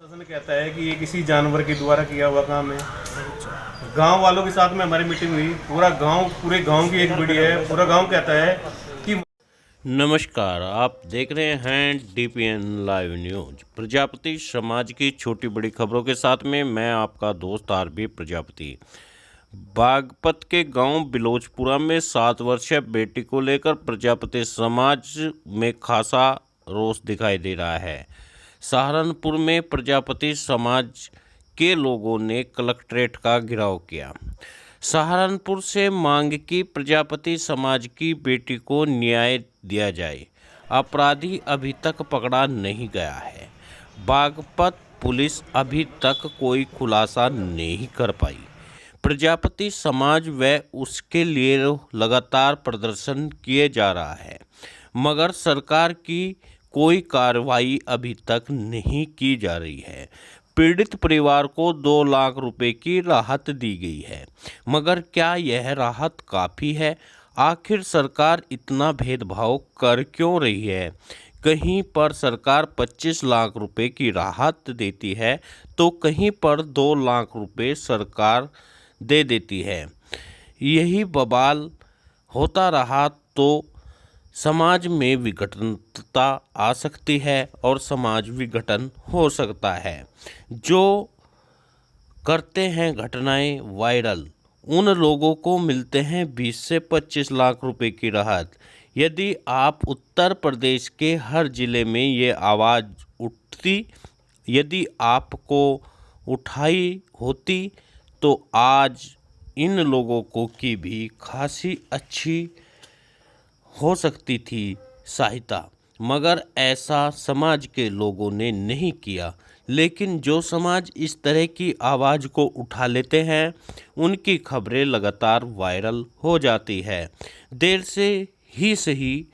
शासन कहता है कि ये किसी जानवर के द्वारा किया हुआ काम है। गांव वालों के साथ में हमारी मीटिंग हुई, पूरे गांव की एक वीडियो है। पूरा गांव कहता है कि नमस्कार, आप देख रहे हैं DPN लाइव न्यूज। प्रजापति समाज की छोटी बड़ी खबरों के साथ में मैं आपका दोस्त RB प्रजापति। बागपत के गांव बिलोचपुरा में 7 वर्षीय बेटी को लेकर प्रजापति समाज में खासा रोष दिखाई दे रहा है। सहारनपुर में प्रजापति समाज के लोगों ने कलेक्ट्रेट का घेराव किया। सहारनपुर से मांग की प्रजापति समाज की बेटी को न्याय दिया जाए। अपराधी अभी तक पकड़ा नहीं गया है। बागपत पुलिस अभी तक कोई खुलासा नहीं कर पाई। प्रजापति समाज व उसके लिए लगातार प्रदर्शन किए जा रहा है, मगर सरकार की कोई कार्रवाई अभी तक नहीं की जा रही है। पीड़ित परिवार को 2 लाख रुपए की राहत दी गई है, मगर क्या यह राहत काफ़ी है? आखिर सरकार इतना भेदभाव कर क्यों रही है? कहीं पर सरकार 25 लाख रुपए की राहत देती है तो कहीं पर 2 लाख रुपए सरकार दे देती है। यही बवाल होता रहा तो समाज में विघटनता आ सकती है और समाज विघटन हो सकता है। जो करते हैं घटनाएं वायरल, उन लोगों को मिलते हैं 20 से 25 लाख रुपए की राहत। यदि आप उत्तर प्रदेश के हर ज़िले में ये आवाज़ उठती, यदि आपको उठाई होती तो आज इन लोगों को की भी खासी अच्छी हो सकती थी सहायता, मगर ऐसा समाज के लोगों ने नहीं किया। लेकिन जो समाज इस तरह की आवाज़ को उठा लेते हैं, उनकी खबरें लगातार वायरल हो जाती है। देर से ही सही,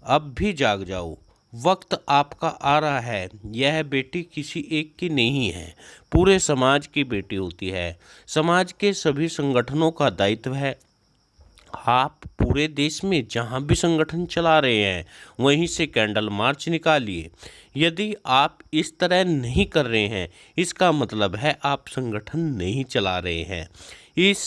अब भी जाग जाओ, वक्त आपका आ रहा है। यह बेटी किसी एक की नहीं है, पूरे समाज की बेटी होती है। समाज के सभी संगठनों का दायित्व है। आप पूरे देश में जहां भी संगठन चला रहे हैं, वहीं से कैंडल मार्च निकालिए। यदि आप इस तरह नहीं कर रहे हैं, इसका मतलब है आप संगठन नहीं चला रहे हैं। इस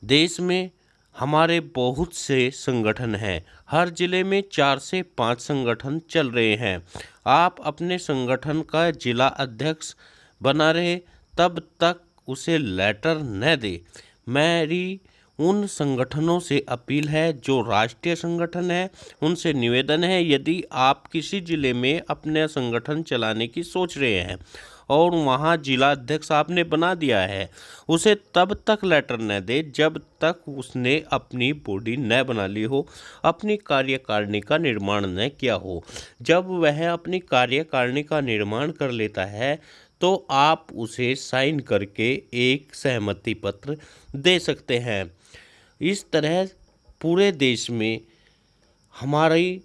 देश में हमारे बहुत से संगठन हैं। हर ज़िले में 4 से 5 संगठन चल रहे हैं। आप अपने संगठन का जिला अध्यक्ष बना रहे, तब तक उसे लेटर न दे। मेरी उन संगठनों से अपील है जो राष्ट्रीय संगठन है, उनसे निवेदन है, यदि आप किसी ज़िले में अपने संगठन चलाने की सोच रहे हैं और वहां जिला अध्यक्ष आपने बना दिया है, उसे तब तक लेटर न दे जब तक उसने अपनी बॉडी न बना ली हो, अपनी कार्यकारिणी का निर्माण न किया हो। जब वह अपनी कार्यकारिणी का निर्माण कर लेता है तो आप उसे साइन करके एक सहमति पत्र दे सकते हैं। इस तरह पूरे देश में हमारी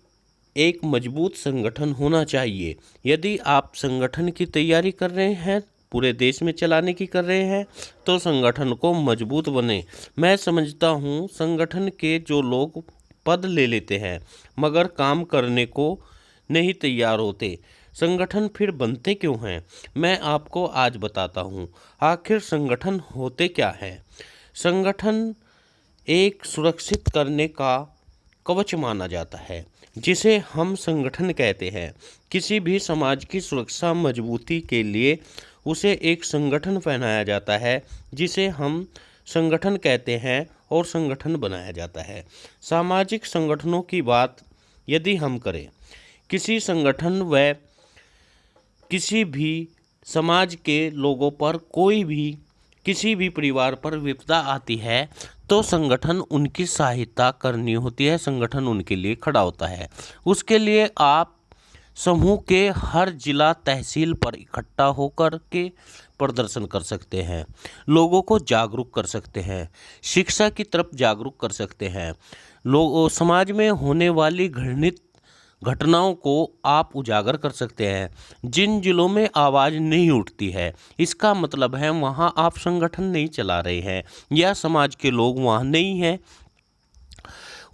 एक मजबूत संगठन होना चाहिए। यदि आप संगठन की तैयारी कर रहे हैं, पूरे देश में चलाने की कर रहे हैं, तो संगठन को मजबूत बने। मैं समझता हूँ संगठन के जो लोग पद ले लेते हैं मगर काम करने को नहीं तैयार होते, संगठन फिर बनते क्यों हैं? मैं आपको आज बताता हूँ। आखिर संगठन होते क्या है? संगठन एक सुरक्षित करने का कवच माना जाता है, जिसे हम संगठन कहते हैं। किसी भी समाज की सुरक्षा मजबूती के लिए उसे एक संगठन पहनाया जाता है, जिसे हम संगठन कहते हैं और संगठन बनाया जाता है। सामाजिक संगठनों की बात यदि हम करें, किसी संगठन व किसी भी समाज के लोगों पर कोई भी किसी भी परिवार पर विपदा आती है तो संगठन उनकी सहायता करनी होती है, संगठन उनके लिए खड़ा होता है। उसके लिए आप समूह के हर जिला तहसील पर इकट्ठा होकर के प्रदर्शन कर सकते हैं, लोगों को जागरूक कर सकते हैं, शिक्षा की तरफ जागरूक कर सकते हैं, लोग समाज में होने वाली घृणित घटनाओं को आप उजागर कर सकते हैं। जिन जिलों में आवाज़ नहीं उठती है, इसका मतलब है वहाँ आप संगठन नहीं चला रहे हैं या समाज के लोग वहाँ नहीं हैं।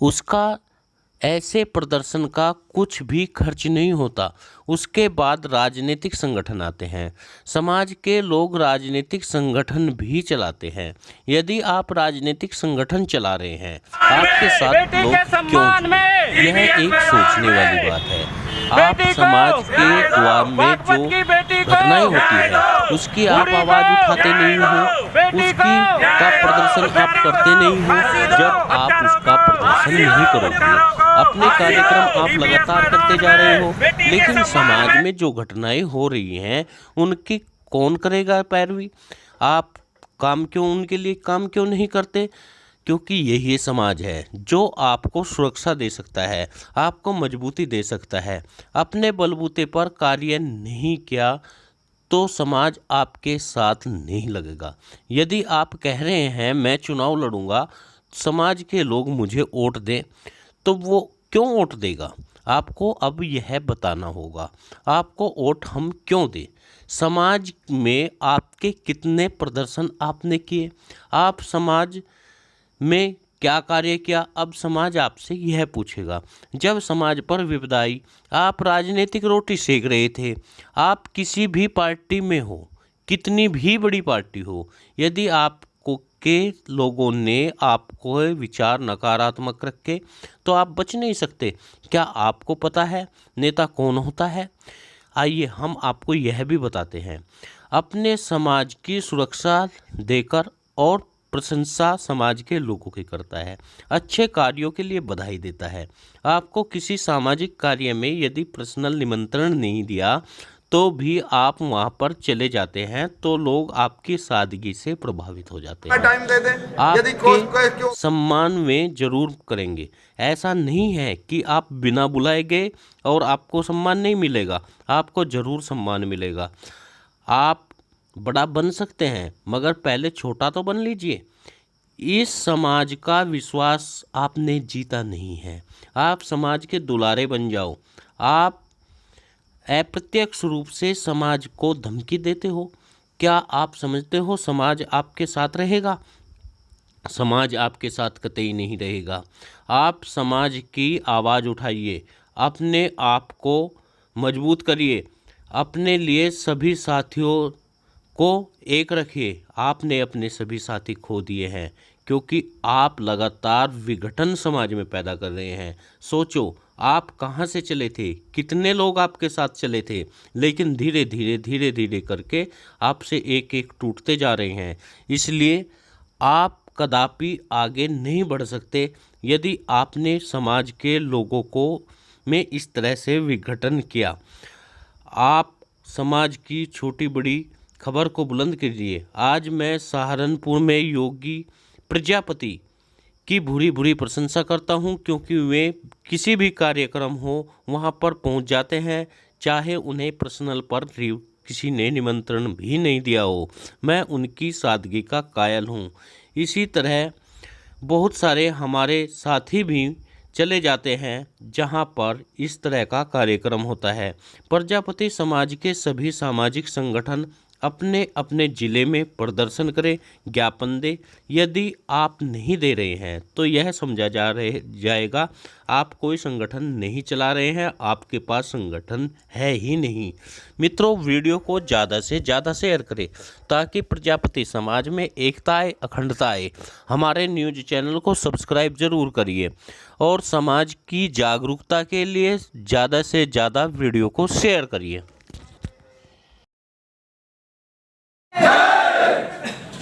उसका ऐसे प्रदर्शन का कुछ भी खर्च नहीं होता। उसके बाद राजनीतिक संगठन आते हैं। समाज के लोग राजनीतिक संगठन भी चलाते हैं। यदि आप राजनीतिक संगठन चला रहे हैं, आपके साथ लोग क्यों जुड़े? यह एक सोचने वाली बात है। आप समाज के द्वार में जो घटनाएं होती है उसकी आप आवाज़ उठाते नहीं हो, उसकी का प्रदर्शन आप करते नहीं हो। जब आप उसका प्रदर्शन नहीं करोगे, अपने कार्यक्रम आप लगातार करते जा रहे हो, लेकिन समाज में जो घटनाएं हो रही हैं उनकी कौन करेगा पैरवी? आप उनके लिए काम क्यों नहीं करते? क्योंकि यही समाज है जो आपको सुरक्षा दे सकता है, आपको मजबूती दे सकता है। अपने बलबूते पर कार्य नहीं किया तो समाज आपके साथ नहीं लगेगा। यदि आप कह रहे हैं मैं चुनाव लड़ूंगा, समाज के लोग मुझे वोट दें, तो वो क्यों वोट देगा? आपको अब यह बताना होगा, आपको वोट हम क्यों दें। समाज में आपके कितने प्रदर्शन आपने किए, आप समाज में क्या कार्य किया, अब समाज आपसे यह पूछेगा। जब समाज पर विपदा आई, आप राजनीतिक रोटी सेक रहे थे। आप किसी भी पार्टी में हो, कितनी भी बड़ी पार्टी हो, यदि आपको के लोगों ने आपको विचार नकारात्मक रखे तो आप बच नहीं सकते। क्या आपको पता है नेता कौन होता है? आइए हम आपको यह भी बताते हैं। अपने समाज की सुरक्षा देकर और प्रशंसा समाज के लोगों की करता है, अच्छे कार्यों के लिए बधाई देता है। आपको किसी सामाजिक कार्य में यदि पर्सनल निमंत्रण नहीं दिया तो भी आप वहां पर चले जाते हैं, तो लोग आपकी सादगी से प्रभावित हो जाते हैं। टाइम दे दें, आपके सम्मान में जरूर करेंगे। ऐसा नहीं है कि आप बिना बुलाए गए और आपको सम्मान नहीं मिलेगा, आपको जरूर सम्मान मिलेगा। आप बड़ा बन सकते हैं, मगर पहले छोटा तो बन लीजिए। इस समाज का विश्वास आपने जीता नहीं है। आप समाज के दुलारे बन जाओ। आप अप्रत्यक्ष रूप से समाज को धमकी देते हो। क्या आप समझते हो समाज आपके साथ रहेगा? समाज आपके साथ कतई नहीं रहेगा। आप समाज की आवाज़ उठाइए, अपने आप को मजबूत करिए, अपने लिए सभी साथियों को एक रखिए। आपने अपने सभी साथी खो दिए हैं क्योंकि आप लगातार विघटन समाज में पैदा कर रहे हैं। सोचो आप कहाँ से चले थे, कितने लोग आपके साथ चले थे, लेकिन धीरे धीरे करके आपसे एक एक टूटते जा रहे हैं। इसलिए आप कदापि आगे नहीं बढ़ सकते यदि आपने समाज के लोगों को में इस तरह से विघटन किया। आप समाज की छोटी बड़ी खबर को बुलंद कीजिए। आज मैं सहारनपुर में योगी प्रजापति की भूरी प्रशंसा करता हूं, क्योंकि वे किसी भी कार्यक्रम हो वहां पर पहुंच जाते हैं, चाहे उन्हें पर्सनल पर किसी ने निमंत्रण भी नहीं दिया हो। मैं उनकी सादगी का कायल हूं। इसी तरह बहुत सारे हमारे साथी भी चले जाते हैं जहां पर इस तरह का कार्यक्रम होता है। प्रजापति समाज के सभी सामाजिक संगठन अपने अपने ज़िले में प्रदर्शन करें, ज्ञापन दे। यदि आप नहीं दे रहे हैं तो यह समझा जाएगा आप कोई संगठन नहीं चला रहे हैं, आपके पास संगठन है ही नहीं। मित्रों, वीडियो को ज़्यादा से ज़्यादा शेयर करें ताकि प्रजापति समाज में एकता आए, अखंडता आए। हमारे न्यूज़ चैनल को सब्सक्राइब जरूर करिए और समाज की जागरूकता के लिए ज़्यादा से ज़्यादा वीडियो को शेयर करिए।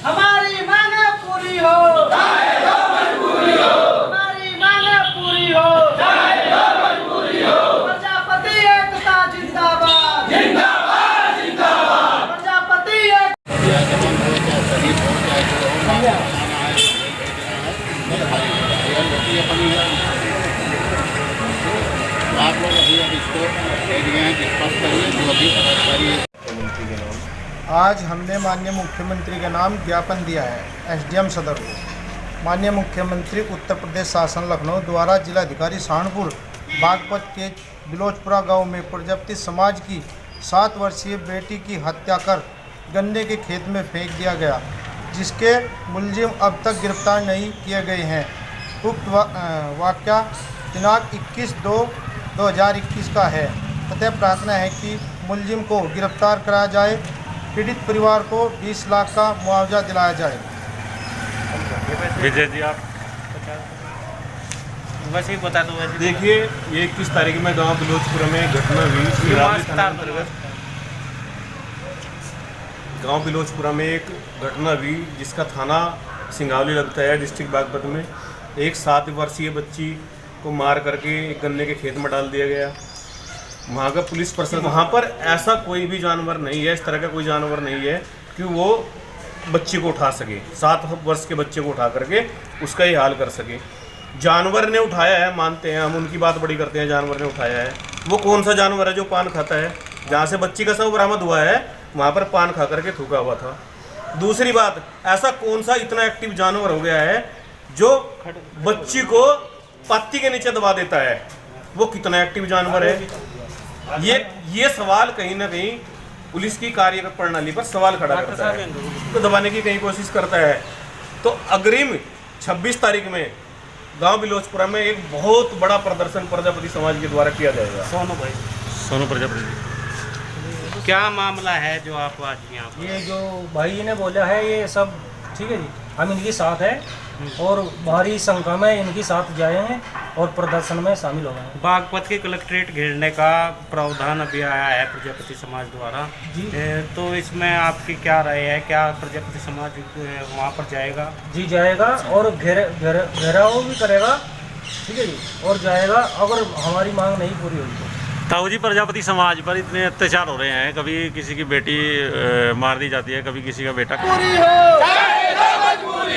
हमारी मांगे पूरी हो, चाहे जो मजबूरी हो। हमारी मांगे पूरी हो, चाहे जो मजबूरी हो। प्रजापति एकता जिंदाबाद, जिंदाबाद जिंदाबाद। प्रजापति आप लोग अभी इसको डिस्कस करिए, जो भी करिए। आज हमने माननीय मुख्यमंत्री के नाम ज्ञापन दिया है एसडीएम सदर को। माननीय मुख्यमंत्री उत्तर प्रदेश शासन लखनऊ द्वारा जिलाधिकारी सहारनपुर बागपत के बिलोचपुरा गांव में प्रजापति समाज की 7 वर्षीय बेटी की हत्या कर गन्ने के खेत में फेंक दिया गया, जिसके मुलजिम अब तक गिरफ्तार नहीं किए गए हैं। उक्त वाक़या दिनांक 21/2/2021 का है। अतः प्रार्थना है कि मुलजिम को गिरफ्तार कराया जाए, पीड़ित परिवार को 20 लाख का मुआवजा दिलाया जाए। विजय जी आप वैसे ही बता दो। वैसे देखिए, ये 21 तारीख में गांव बिलोचपुरा में घटना हुई। सिरावली थाना अंतर्गत गांव बिलोचपुरा में एक घटना हुई जिसका थाना सिंगावली लगता है, डिस्ट्रिक्ट बागपत में। एक 7 वर्षीय बच्ची को मार करके एक गन्ने के खेत में डाल दिया गया। वहाँ का पुलिस प्रशासन, वहाँ पर ऐसा कोई भी जानवर नहीं है, इस तरह का कोई जानवर नहीं है कि वो बच्ची को उठा सके, 7 वर्ष के बच्चे को उठा करके उसका ये हाल कर सके। जानवर ने उठाया है, मानते हैं हम, उनकी बात बड़ी करते हैं, जानवर ने उठाया है। वो कौन सा जानवर है जो पान खाता है? जहाँ से बच्ची का शव बरामद हुआ है वहाँ पर पान खा करके थूका हुआ था। दूसरी बात, ऐसा कौन सा इतना एक्टिव जानवर हो गया है जो बच्ची को पत्ती के नीचे दबा देता है? वो कितना एक्टिव जानवर है? ये सवाल कहीं ना कहीं पुलिस की कार्य प्रणाली पर सवाल खड़ा करता है, तो दबाने की कहीं कोशिश करता है। तो अग्रिम 26 तारीख में गांव बिलोचपुरा में एक बहुत बड़ा प्रदर्शन प्रजापति समाज के द्वारा किया जाएगा। सोनू प्रजापति क्या मामला है जो आप आज यहाँ पर? ये जो भाई ने बोला है ये सब ठीक है जी, हम इनके साथ हैं और भारी संख्या में इनके साथ जाएंगे और प्रदर्शन में शामिल हो गए। बागपत के कलेक्ट्रेट घेरने का प्रावधान अभी आया है प्रजापति समाज द्वारा जी। तो इसमें आपकी क्या राय है? क्या प्रजापति समाज वहाँ पर जाएगा? जी जाएगा और घेराव भी करेगा, ठीक है जी, और जाएगा अगर हमारी मांग नहीं पूरी होगी तो। ताऊ जी, प्रजापति समाज पर इतने अत्याचार हो रहे हैं, कभी किसी की बेटी मार दी जाती है, कभी किसी का बेटा। पूरी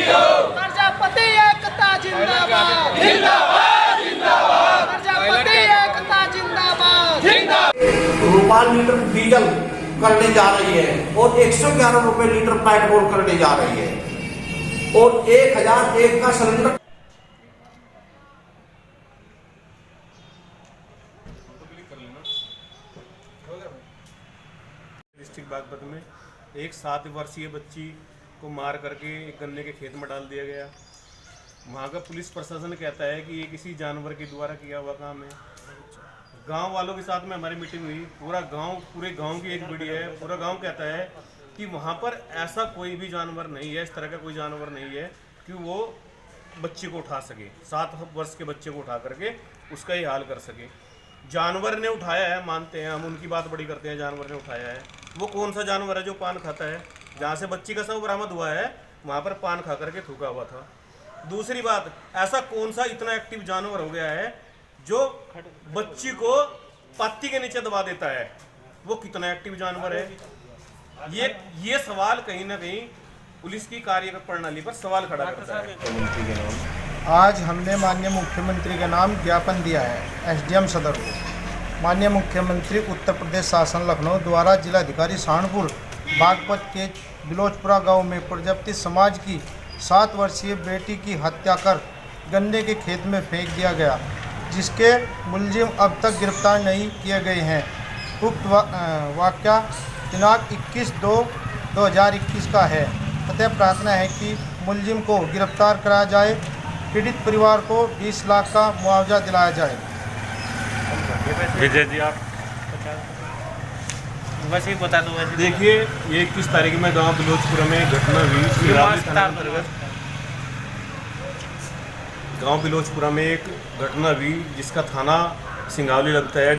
हो, प्रजापति एकता जिंदाबाद, जिंदाबाद, जिंदाबाद, प्रजापति एकता जिंदाबाद। ₹1 लीटर डीजल करने जा रही है और 111 रुपए लीटर पेट्रोल करने जा रही है और 1001 का सिलेंडर। डिस्ट्रिक्ट बागपत में एक 7 वर्षीय बच्ची को मार करके एक गन्ने के खेत में डाल दिया गया। वहाँ का पुलिस प्रशासन कहता है कि ये किसी जानवर के द्वारा किया हुआ काम है। गांव वालों के साथ में हमारी मीटिंग हुई, पूरे गांव की एक वीडियो है। पूरा गांव कहता है कि वहाँ पर ऐसा कोई भी जानवर नहीं है, इस तरह का कोई जानवर नहीं है कि वो बच्ची को उठा सके, 7 वर्ष के बच्चे को उठा करके उसका ये हाल कर सके। जानवर ने उठाया है, मानते हैं हम, उनकी बात बड़ी करते हैं, जानवर ने उठाया है। वो कौन सा जानवर है जो पान खाता है? जहाँ से बच्ची का शव बरामद हुआ है वहाँ पर पान खा करके थूका हुआ था। दूसरी बात, ऐसा कौन सा इतना एक्टिव जानवर हो गया है जो बच्ची को पत्ती के नीचे दबा देता है? वो कितना एक्टिव जानवर है? ये सवाल कहीं ना कहीं पुलिस की कार्य प्रणाली पर सवाल खड़ा करता है। आज हमने माननीय मुख्यमंत्री के नाम ज्ञापन दिया है एसडीएम सदर को। माननीय मुख्यमंत्री उत्तर प्रदेश शासन लखनऊ द्वारा जिलाधिकारी सहारनपुर बागपत के बिलोचपुरा गांव में प्रजापति समाज की 7 वर्षीय बेटी की हत्या कर गन्ने के खेत में फेंक दिया गया, जिसके मुलजिम अब तक गिरफ्तार नहीं किए गए हैं। उक्त वाक़या दिनांक 21/2/2021 का है। अतः प्रार्थना है कि मुलजिम को गिरफ्तार कराया जाए, पीड़ित परिवार को 20 लाख का मुआवजा दिलाया जाए। विजय जी आप वैसे ही बता दो। वैसे देखिए, ये 21 तारीख में गांव बिलोचपुरा में घटना हुई। सिरावली थाना अंतर्गत गांव बिलोचपुरा में एक घटना हुई जिसका थाना सिंगावली लगता है।